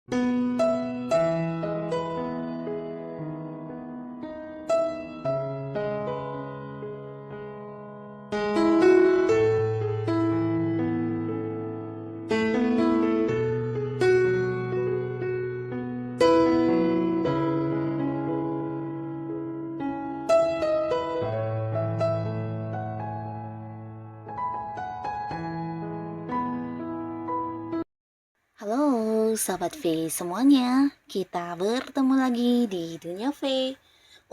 Halo sahabat V semuanya, kita bertemu lagi di Dunia V.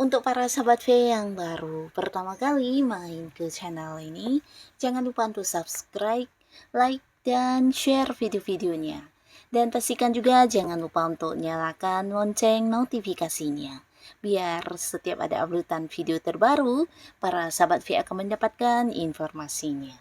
Untuk para sahabat V yang baru pertama kali main ke channel ini, jangan lupa untuk subscribe, like, dan share video-videonya. Dan pastikan juga jangan lupa untuk nyalakan lonceng notifikasinya. Biar setiap ada uploadan video terbaru, para sahabat V akan mendapatkan informasinya.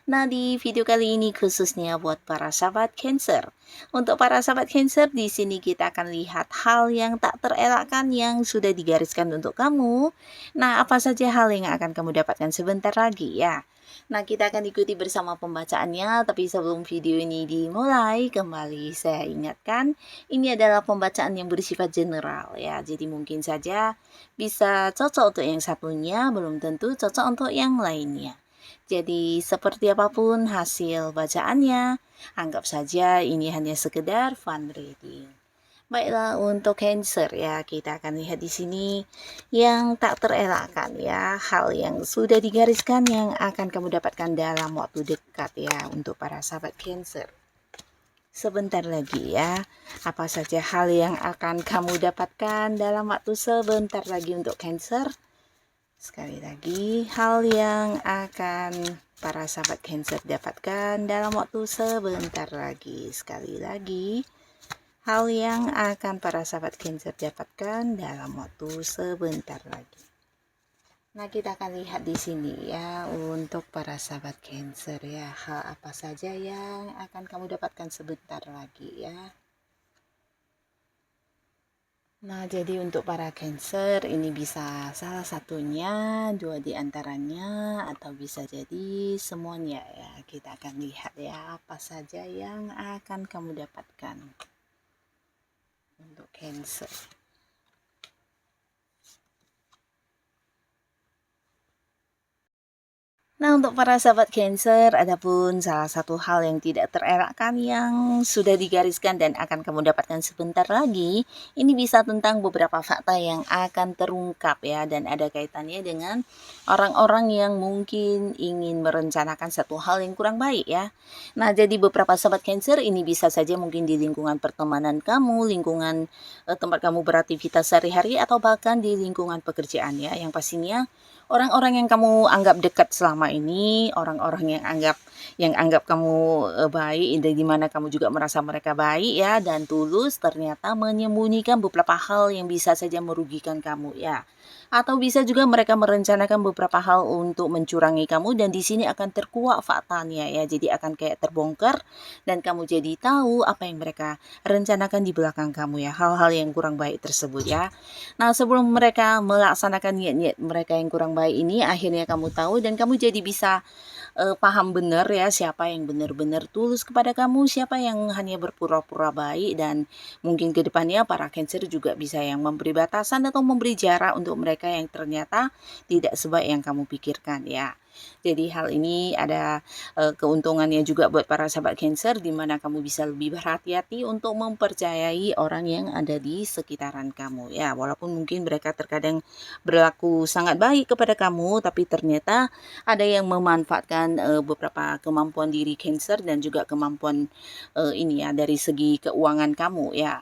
Nah, di video kali ini khususnya buat para sahabat Cancer. Untuk para sahabat Cancer, di sini kita akan lihat hal yang tak terelakkan yang sudah digariskan untuk kamu. Nah, apa saja hal yang akan kamu dapatkan sebentar lagi ya? Nah, kita akan ikuti bersama pembacaannya, tapi sebelum video ini dimulai, kembali saya ingatkan, ini adalah pembacaan yang bersifat general ya. Jadi mungkin saja bisa cocok untuk yang satunya, belum tentu cocok untuk yang lainnya. Jadi seperti apapun hasil bacaannya, anggap saja ini hanya sekedar fun reading. Baiklah, untuk Cancer ya, kita akan lihat di sini yang tak terelakkan ya, hal yang sudah digariskan yang akan kamu dapatkan dalam waktu dekat ya untuk para sahabat Cancer. Sebentar lagi ya, apa saja hal yang akan kamu dapatkan dalam waktu sebentar lagi untuk Cancer? Sekali lagi, hal yang akan para sahabat Cancer dapatkan dalam waktu sebentar lagi. Sekali lagi, hal yang akan para sahabat Cancer dapatkan dalam waktu sebentar lagi. Nah, kita akan lihat di sini ya untuk para sahabat Cancer ya, hal apa saja yang akan kamu dapatkan sebentar lagi ya. Nah, jadi untuk para Cancer ini bisa salah satunya, dua di antaranya, atau bisa jadi semuanya ya. Kita akan lihat ya apa saja yang akan kamu dapatkan untuk Cancer. Nah, untuk para sahabat Cancer, adapun salah satu hal yang tidak terelakkan yang sudah digariskan dan akan kamu dapatkan sebentar lagi, ini bisa tentang beberapa fakta yang akan terungkap ya, dan ada kaitannya dengan orang-orang yang mungkin ingin merencanakan satu hal yang kurang baik ya. Nah, jadi beberapa sahabat Cancer ini bisa saja mungkin di lingkungan pertemanan kamu, lingkungan tempat kamu beraktivitas sehari-hari, atau bahkan di lingkungan pekerjaan ya, yang pastinya orang-orang yang kamu anggap dekat selama ini, orang-orang yang anggap kamu baik, di mana kamu juga merasa mereka baik ya dan tulus, ternyata menyembunyikan beberapa hal yang bisa saja merugikan kamu ya. Atau bisa juga mereka merencanakan beberapa hal untuk mencurangi kamu, dan di sini akan terkuak faktanya ya. Jadi akan kayak terbongkar dan kamu jadi tahu apa yang mereka rencanakan di belakang kamu ya, hal-hal yang kurang baik tersebut ya. Nah, sebelum mereka melaksanakan niat-niat mereka yang kurang baik ini, akhirnya kamu tahu dan kamu jadi bisa paham benar ya siapa yang benar-benar tulus kepada kamu, siapa yang hanya berpura-pura baik, dan mungkin ke depannya para Cancer juga bisa yang memberi batasan atau memberi jarak untuk mereka yang ternyata tidak sebaik yang kamu pikirkan ya. Jadi hal ini ada keuntungannya juga buat para sahabat Cancer, di mana kamu bisa lebih berhati-hati untuk mempercayai orang yang ada di sekitaran kamu ya. Walaupun mungkin mereka terkadang berlaku sangat baik kepada kamu, tapi ternyata ada yang memanfaatkan beberapa kemampuan diri Cancer dan juga kemampuan ini ya dari segi keuangan kamu ya.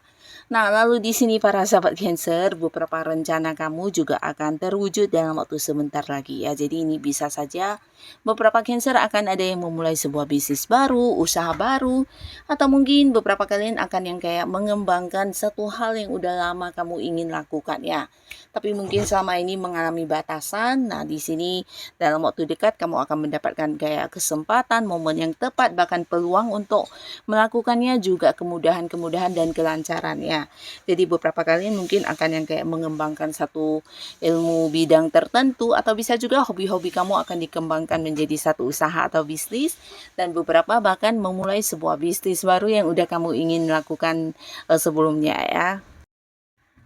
Nah, lalu di sini para sahabat Cancer, beberapa rencana kamu juga akan terwujud dalam waktu sebentar lagi ya. Jadi ini bisa saja beberapa Cancer akan ada yang memulai sebuah bisnis baru, usaha baru, atau mungkin beberapa kalian akan yang kayak mengembangkan satu hal yang udah lama kamu ingin lakukan ya. Tapi mungkin selama ini mengalami batasan. Nah, di sini dalam waktu dekat kamu akan mendapatkan kayak kesempatan, momen yang tepat, bahkan peluang untuk melakukannya, juga kemudahan-kemudahan dan kelancaran ya. Jadi beberapa kalian mungkin akan yang kayak mengembangkan satu ilmu bidang tertentu, atau bisa juga hobi-hobi kamu akan dikembangkan menjadi satu usaha atau bisnis, dan beberapa bahkan memulai sebuah bisnis baru yang udah kamu ingin lakukan sebelumnya ya.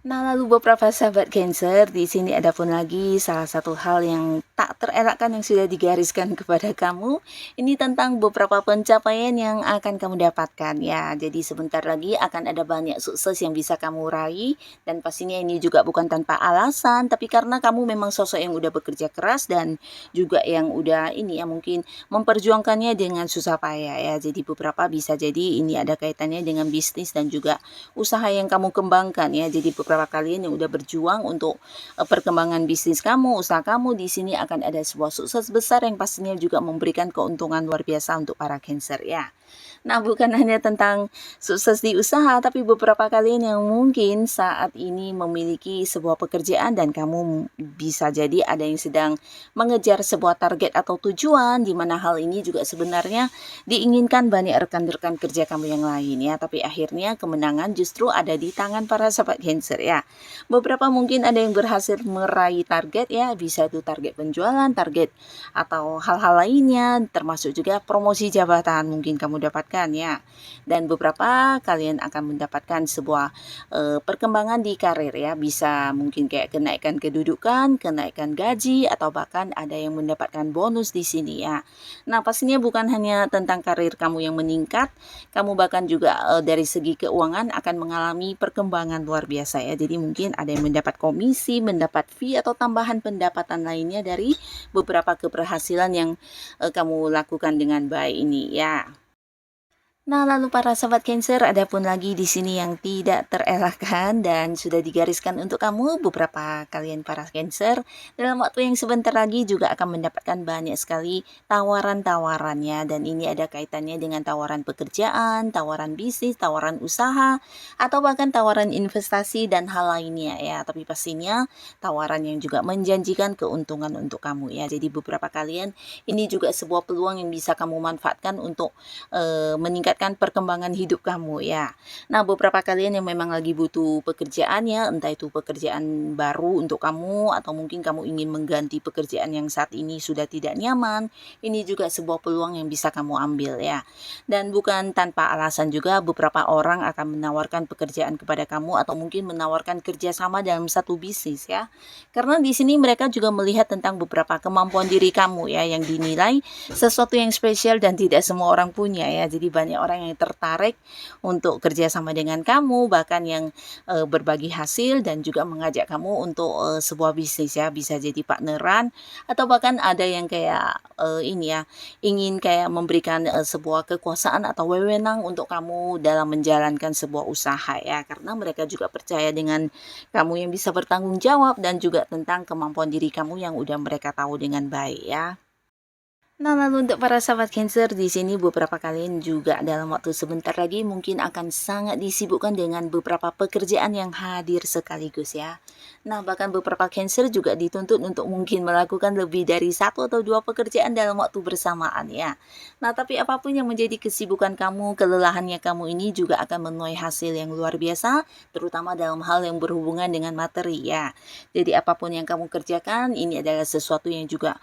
Nah, lalu beberapa sahabat Cancer, di sini ada pun lagi salah satu hal yang tak terelakkan yang sudah digariskan kepada kamu. Ini tentang beberapa pencapaian yang akan kamu dapatkan ya. Jadi sebentar lagi akan ada banyak sukses yang bisa kamu raih, dan pastinya ini juga bukan tanpa alasan, tapi karena kamu memang sosok yang udah bekerja keras dan juga yang udah ini ya mungkin memperjuangkannya dengan susah payah ya. Jadi beberapa bisa jadi ini ada kaitannya dengan bisnis dan juga usaha yang kamu kembangkan ya. Jadi beberapa kalian yang udah berjuang untuk perkembangan bisnis kamu, usaha kamu, di sini akan ada sebuah sukses besar yang pastinya juga memberikan keuntungan luar biasa untuk para Cancer ya. Nah, bukan hanya tentang sukses di usaha, tapi beberapa kalian yang mungkin saat ini memiliki sebuah pekerjaan dan kamu bisa jadi ada yang sedang mengejar sebuah target atau tujuan, di mana hal ini juga sebenarnya diinginkan banyak rekan-rekan kerja kamu yang lain ya, tapi akhirnya kemenangan justru ada di tangan para sahabat Cancer ya. Beberapa mungkin ada yang berhasil meraih target ya, bisa itu target penjualan, target atau hal-hal lainnya, termasuk juga promosi jabatan mungkin kamu dapatkan ya. Dan beberapa kalian akan mendapatkan sebuah perkembangan di karir ya, bisa mungkin kayak kenaikan kedudukan, kenaikan gaji, atau bahkan ada yang mendapatkan bonus di sini ya. Nah, pastinya bukan hanya tentang karir kamu yang meningkat, kamu bahkan juga dari segi keuangan akan mengalami perkembangan luar biasa ya. Jadi mungkin ada yang mendapat komisi, mendapat fee atau tambahan pendapatan lainnya dari beberapa keberhasilan yang kamu lakukan dengan baik ini ya. Nah, lalu para sahabat Cancer, ada pun lagi di sini yang tidak terelakkan dan sudah digariskan untuk kamu. Beberapa kalian para Cancer dalam waktu yang sebentar lagi juga akan mendapatkan banyak sekali tawaran-tawarannya, dan ini ada kaitannya dengan tawaran pekerjaan, tawaran bisnis, tawaran usaha, atau bahkan tawaran investasi dan hal lainnya ya. Tapi pastinya tawaran yang juga menjanjikan keuntungan untuk kamu ya. Jadi beberapa kalian ini juga sebuah peluang yang bisa kamu manfaatkan untuk meningkatkan perkembangan hidup kamu ya. Nah, beberapa kalian yang memang lagi butuh pekerjaan ya, entah itu pekerjaan baru untuk kamu atau mungkin kamu ingin mengganti pekerjaan yang saat ini sudah tidak nyaman, ini juga sebuah peluang yang bisa kamu ambil ya. Dan bukan tanpa alasan juga beberapa orang akan menawarkan pekerjaan kepada kamu atau mungkin menawarkan kerjasama dalam satu bisnis ya. Karena di sini mereka juga melihat tentang beberapa kemampuan diri kamu ya, yang dinilai sesuatu yang spesial dan tidak semua orang punya ya. Jadi banyak orang yang tertarik untuk kerjasama dengan kamu, bahkan yang berbagi hasil dan juga mengajak kamu untuk sebuah bisnis ya, bisa jadi partneran atau bahkan ada yang kayak ini ya, ingin kayak memberikan sebuah kekuasaan atau wewenang untuk kamu dalam menjalankan sebuah usaha ya, karena mereka juga percaya dengan kamu yang bisa bertanggung jawab dan juga tentang kemampuan diri kamu yang udah mereka tahu dengan baik ya. Nah, lalu untuk para sahabat Cancer, di sini beberapa kalian juga dalam waktu sebentar lagi mungkin akan sangat disibukkan dengan beberapa pekerjaan yang hadir sekaligus ya. Nah, bahkan beberapa Cancer juga dituntut untuk mungkin melakukan lebih dari satu atau dua pekerjaan dalam waktu bersamaan ya. Nah, tapi apapun yang menjadi kesibukan kamu, kelelahannya kamu ini juga akan menuai hasil yang luar biasa, terutama dalam hal yang berhubungan dengan materi ya. Jadi apapun yang kamu kerjakan, ini adalah sesuatu yang juga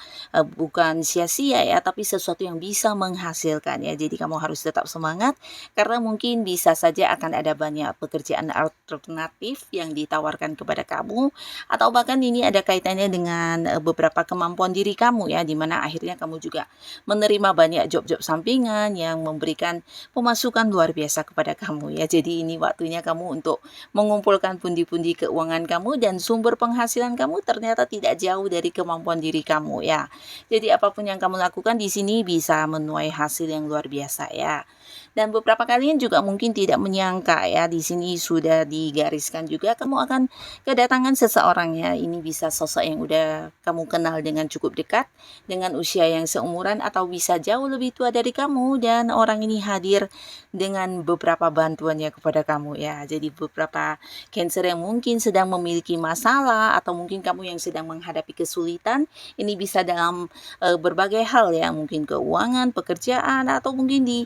bukan sia-sia ya, tapi sesuatu yang bisa menghasilkan ya. Jadi kamu harus tetap semangat, karena mungkin bisa saja akan ada banyak pekerjaan alternatif yang ditawarkan kepada kamu, atau bahkan ini ada kaitannya dengan beberapa kemampuan diri kamu ya, dimana akhirnya kamu juga menerima banyak job-job sampingan yang memberikan pemasukan luar biasa kepada kamu ya. Jadi ini waktunya kamu untuk mengumpulkan pundi-pundi keuangan kamu, dan sumber penghasilan kamu ternyata tidak jauh dari kemampuan diri kamu ya. Jadi apapun yang kamu lakukan di sini bisa menuai hasil yang luar biasa ya. Dan beberapa kalian juga mungkin tidak menyangka ya, di sini sudah digariskan juga kamu akan kedatangan seseorang ya. Ini bisa sosok yang udah kamu kenal dengan cukup dekat, dengan usia yang seumuran atau bisa jauh lebih tua dari kamu, dan orang ini hadir dengan beberapa bantuannya kepada kamu ya. Jadi beberapa Cancer yang mungkin sedang memiliki masalah atau mungkin kamu yang sedang menghadapi kesulitan, ini bisa dalam berbagai hal hal ya, mungkin keuangan, pekerjaan, atau mungkin di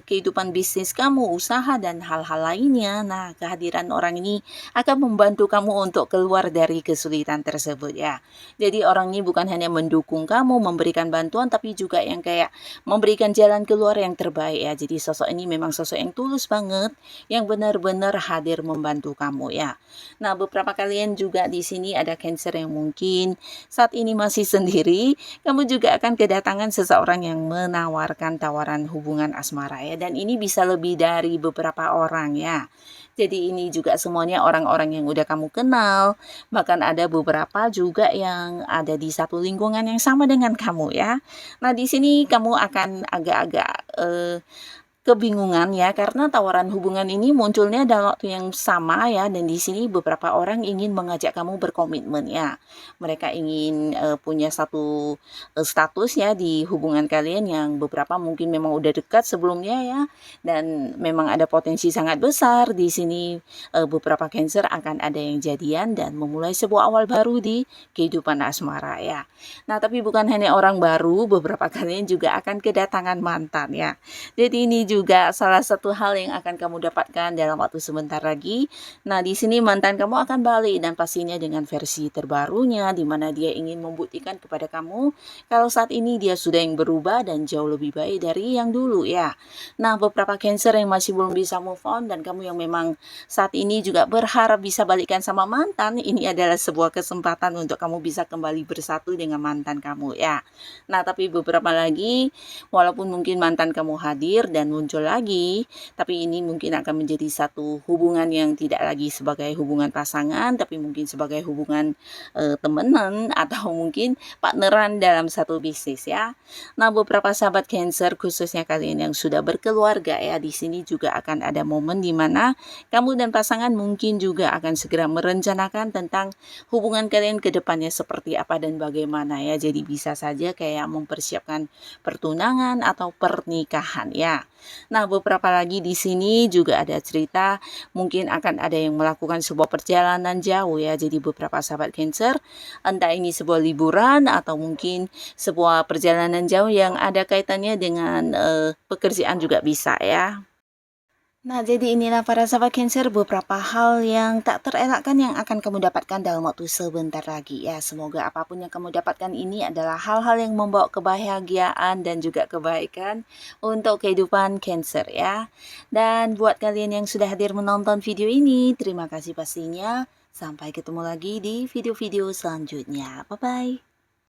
kehidupan bisnis kamu, usaha, dan hal-hal lainnya. Nah, kehadiran orang ini akan membantu kamu untuk keluar dari kesulitan tersebut ya. Jadi orang ini bukan hanya mendukung kamu, memberikan bantuan, tapi juga yang kayak memberikan jalan keluar yang terbaik ya. Jadi sosok ini memang sosok yang tulus banget, yang benar-benar hadir membantu kamu ya. Nah, beberapa kalian juga di sini ada Cancer yang mungkin saat ini masih sendiri, kamu juga akan kedatangan seseorang yang menawarkan tawaran hubungan asmara ya, dan ini bisa lebih dari beberapa orang ya. Jadi ini juga semuanya orang-orang yang udah kamu kenal, bahkan ada beberapa juga yang ada di satu lingkungan yang sama dengan kamu ya. Nah, di sini kamu akan agak-agak kebingungan ya, karena tawaran hubungan ini munculnya dalam waktu yang sama ya, dan di sini beberapa orang ingin mengajak kamu berkomitmen ya. Mereka ingin punya satu status ya di hubungan kalian, yang beberapa mungkin memang udah dekat sebelumnya ya, dan memang ada potensi sangat besar di sini. Beberapa Cancer akan ada yang jadian dan memulai sebuah awal baru di kehidupan asmara ya. Nah, tapi bukan hanya orang baru, beberapa kalian juga akan kedatangan mantan ya. Jadi ini juga salah satu hal yang akan kamu dapatkan dalam waktu sebentar lagi. Nah, di sini mantan kamu akan balik, dan pastinya dengan versi terbarunya, di mana dia ingin membuktikan kepada kamu kalau saat ini dia sudah yang berubah dan jauh lebih baik dari yang dulu ya. Nah, beberapa Cancer yang masih belum bisa move on, dan kamu yang memang saat ini juga berharap bisa balikan sama mantan, ini adalah sebuah kesempatan untuk kamu bisa kembali bersatu dengan mantan kamu ya. Nah, tapi beberapa lagi, walaupun mungkin mantan kamu hadir dan muncul lagi, tapi ini mungkin akan menjadi satu hubungan yang tidak lagi sebagai hubungan pasangan, tapi mungkin sebagai hubungan temenan atau mungkin partneran dalam satu bisnis ya. Nah, beberapa sahabat Cancer, khususnya kalian yang sudah berkeluarga ya, di sini juga akan ada momen di mana kamu dan pasangan mungkin juga akan segera merencanakan tentang hubungan kalian ke depannya seperti apa dan bagaimana ya. Jadi bisa saja kayak mempersiapkan pertunangan atau pernikahan ya. Nah, beberapa lagi di sini juga ada cerita mungkin akan ada yang melakukan sebuah perjalanan jauh ya. Jadi beberapa sahabat Cancer, entah ini sebuah liburan atau mungkin sebuah perjalanan jauh yang ada kaitannya dengan pekerjaan juga bisa ya. Nah, jadi inilah para sahabat Cancer beberapa hal yang tak terelakkan yang akan kamu dapatkan dalam waktu sebentar lagi ya. Semoga apapun yang kamu dapatkan ini adalah hal-hal yang membawa kebahagiaan dan juga kebaikan untuk kehidupan Cancer ya. Dan buat kalian yang sudah hadir menonton video ini, terima kasih pastinya. Sampai ketemu lagi di video-video selanjutnya. Bye-bye.